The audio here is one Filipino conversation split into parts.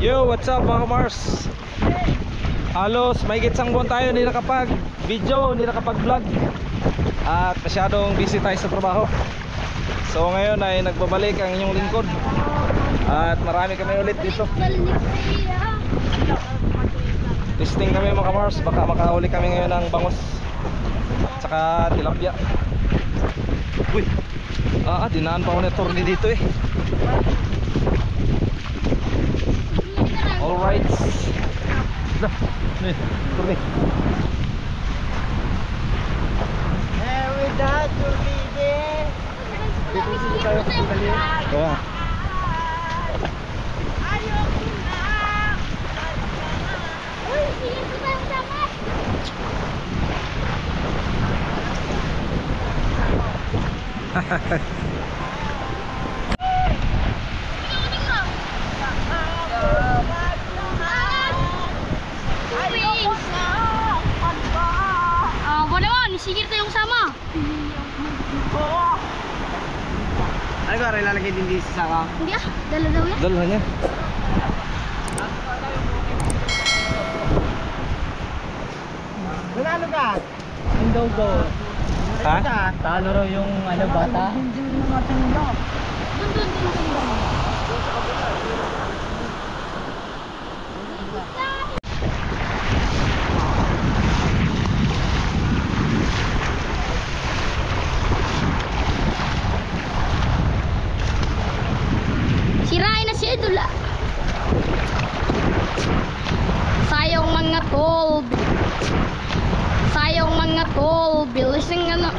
Yo, what's up mga Mars? Halos may gitsang buwan tayo hindi nakapag video, hindi nakapag vlog. At masyadong busy tayo sa trabaho. So ngayon ay nagbabalik ang inyong lingkod. At marami kami ulit dito. Listing kami mga Mars, baka makahuli kami ngayon ng bangus at saka tilapia. Uy, dinaan pa ako na torni dito eh. Alright. Dah, nih, torni. Kaya. Sige tayong sama. Ano ka rin lalagay din di sa saka? Hindi dala daw yan. Dala niya. Manalo ka? Window go. Ha? Talo raw yung ano bata. Sirain na si Idol. Sayang mga tol. Sayang mga tol. Bilis ng anak.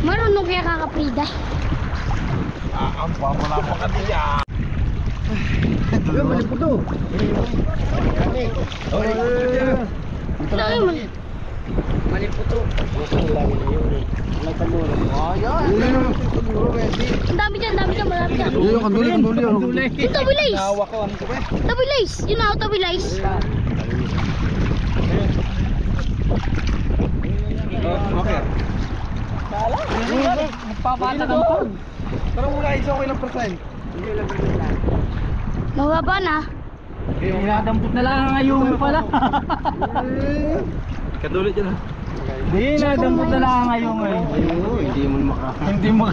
Marunong kaya kakaprida. Ang wala pa kanila. Yo, balik po to. Mali po to. Ang dami dyan, malapit dyan. Yung kanduli. Yung tabilays. Nawa ko ano ba? Tabilays. Yun ako, tabilays. Okay. Magpapata ng pag. Pero mula isa okay lang percent. Mababa na. Yung nadampot na lang ngayon pala. Kadulit dyan ha. Hindi, nadampot na lang ngayon ngayon. Hindi mo maka. Hindi mo.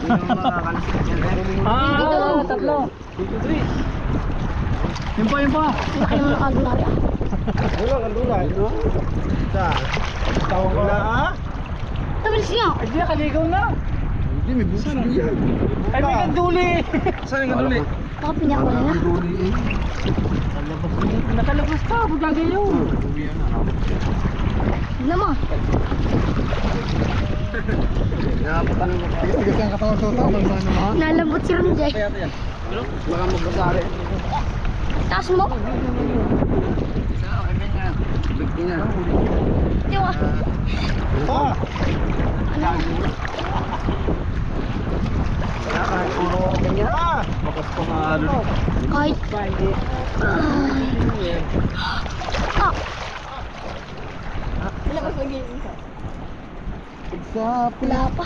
Tatlo. 2, 3. Yun pa. Laki ng nakagulari. Wala kandulan, no? Tawag ko na ha? Tabilays nga. Ay, di nakaligaw na. Hindi, may busa na yan. Ay, may kanduli. Saan yung kandulit? Baka pinakawala na. Nakalabas ka, huwag gagayaw. Yun naman. Tigas ang katawan sa tao. Nalambot si Ronjay. Baka magbasari. Taas mo. Tiwa. Ano? Kahit puro ganyan. Bakas pa nga doon. Kahit. Wala pa.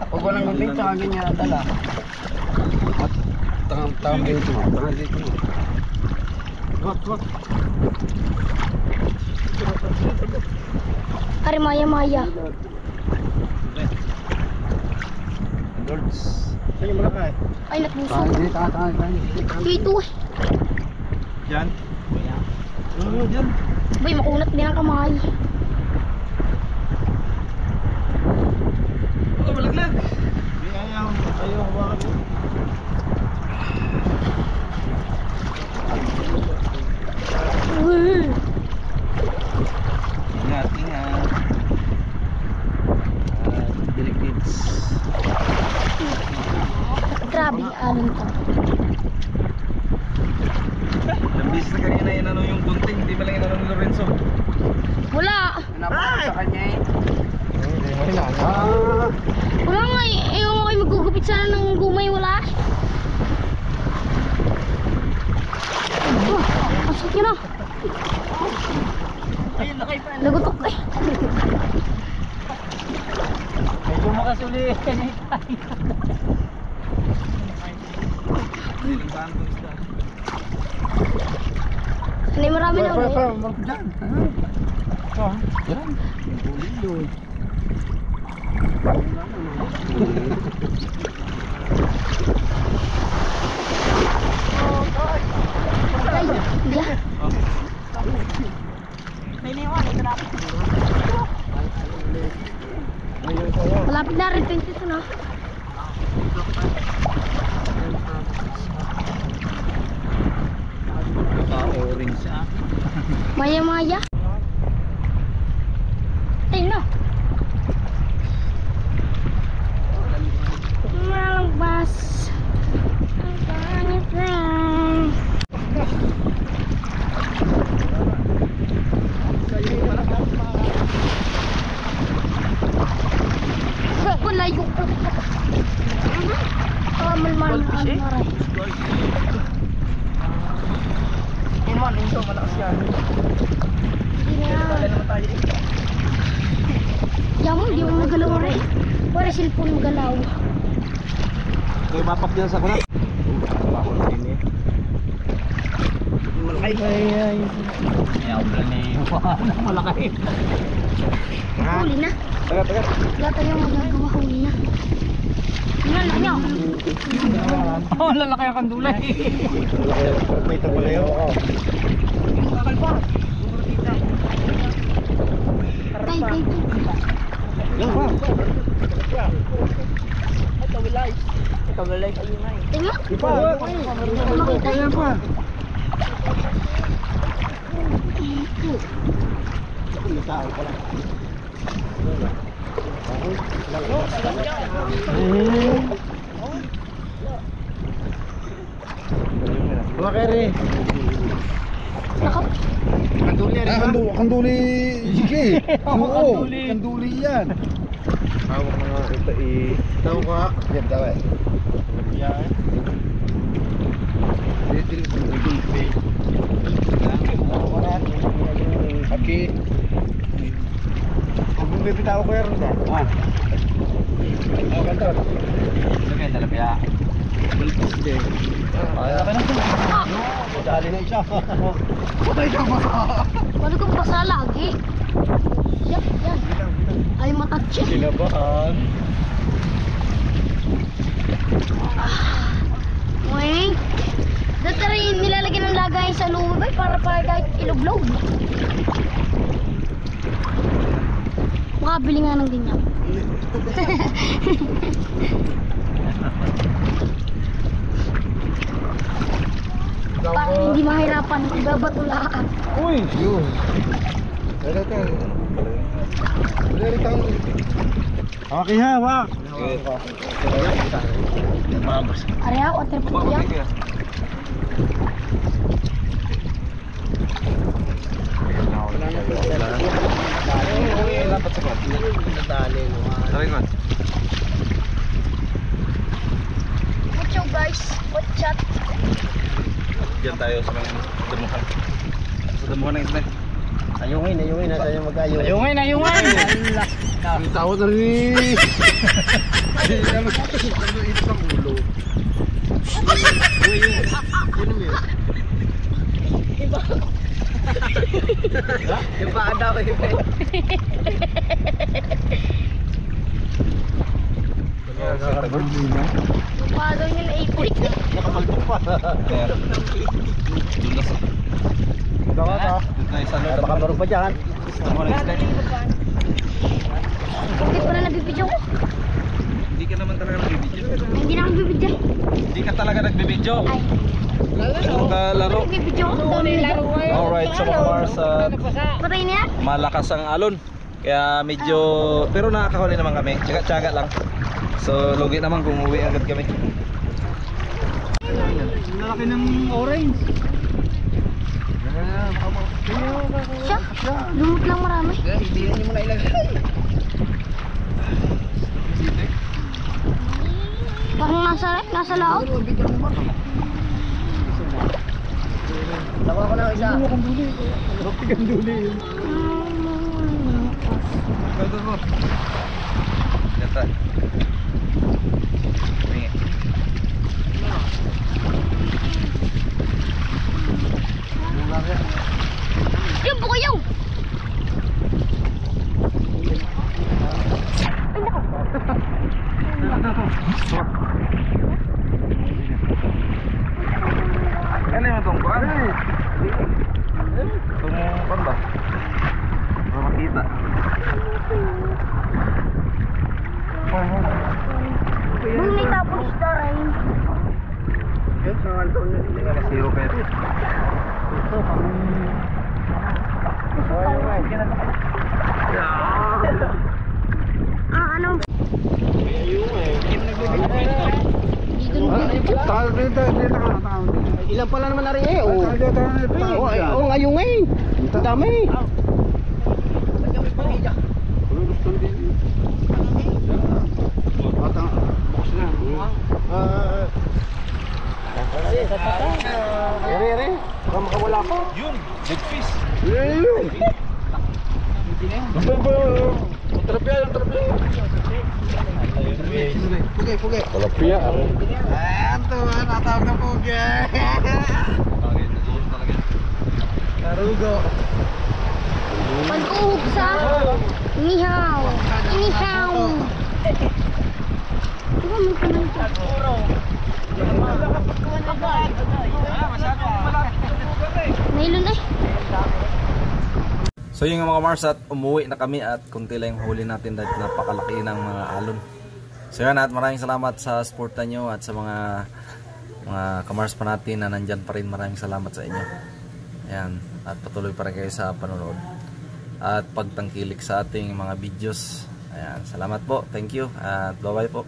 Huwag walang gunting, tsaka ganyan dala. Tangang dito mo. Tangang dito mo. Wag. Ari maya. Lords. Saan yung malakay? Ay, nagbuso. Tangan. Dito eh. Diyan? Oo, diyan. Boy, makunat din ang kamay. Oo, malaglag. Ayaw, hawakan. Ingat. Delicate. Grabe, alon to. Nambis na kanina yung gunting, hindi ba lang inano ni Lorenzo? Wala. Napaka sa kanya eh. Hindi mo hinanga. Wala nga eh. Ewan ko kayo magugupit sana ng gumay. Wala. Pusit yun ah. Ayun, lakay pa. Lagutok eh. Medyo makasuli. Hindi marami na ulit. Diyan. Yan. Ay, hindi ah. Malapit na rin 22 na. Orange ah. Maya-maya. Ay no. Malabas. Ang pangit lang. Layo ko. Malmal na maray. Yun man, ito malakas yan. Hindi na. Dala naman tayo. Yaman, di mo magalaw rin. Para cellphone magalaw. Kaya mapak dyan sa kunak. Ay, ay, ay. Ayaw na ni malaki. Huli na. Tagat. Wala tayong magagawa, huli na. Yan na niya. Oh, lalaki ang kandulay. May pala yun. Kakal pa. Tay. Yan pa. Ito wilay. Ito wilay kayo na eh. Tingnan. Ipa. Makita Yan pa. Tao pala. Mga kere. Nakap. Kanduli rin. Kanduli. Sige. Oo. Kanduli. Kanduli yan. Hawak na nga ito Tahu ka. Yan daw eh. Yan. Aki. Kung bibitaw ko yan ba? Ganda. Lagyan talapya. Ay, na. Dali na isa. Patay ka ba? Paano kung basa lagi? Yan. Ay, matatsi. Kinabahan. Wait. Dati rin nilalagyan ng lagay sa loob para kahit ilog-log. Makabili nga ng ganyan. Para hindi mahirapan, ibabatulaan. Uy! Yun. Wala ka. Wala rin kang... Okay ha, wak! Area, water po yan. Dapat sa kot. Nadali mo. Sabi ko. Watch out guys, watch out. Diyan tayo sa mga damuhan. Sa damuhan ng internet. Ayungin. Nasa yung mag-ayungin. Ayungin. Ang tao na rin. Hindi naman ito sa ulo. Uy, yun yun. Yung baka daw ko yun. Paano nyo naipit? Nakapaltok pa. Doon na sa... Dawa ka. Doon tayo sa loob. Baka marunong pa dyan. Damuhan ng internet. Bakit pala nabibidyo ko? Hindi ka naman talaga nagbibidyo. Hindi na akong bibidyo. Hindi ka talaga nagbibidyo. Ay, Puro ka laro. nagbibidyo ko. Dami laro. Alright, so mga Mars, Patay niya? malakas ang alon. Kaya medyo, pero nakakahuli naman kami. Tsaga-tsaga lang. So, lugi naman kung uwi agad kami. Lalaki ng orange. Siya, lumot lang marami. Hindi nyo muna ilagay. Parang nasa laot. Tawa ko na isa. Ito mo. Gata. Tingin. Yung buko yung! Ano yung itong kuhan? Itong kuhan ba? Para makita. Nung nitapos na rin. Hindi nga na zero peso. Ano? Dito Ilan pala naman na rin eh. Oo, ngayon eh. Ang dami. Ere. Baka makawala pa. Yun! Big fish! Pugi. Talapia. Ito, natawag na pugi. Narugo. Pag-uhog sa inihaw. Inihaw. Diba mo ka nang Nailon eh. So yung mga Mars, at umuwi na kami at kunti lang yung huli natin dahil napakalaki ng mga alon. So yan, at maraming salamat sa suporta nyo at sa mga kamars pa natin na nandyan pa rin. Maraming salamat sa inyo. Ayan, at patuloy pa rin kayo sa panonood at pagtangkilik sa ating mga videos. Ayan, salamat po, thank you at bye bye po.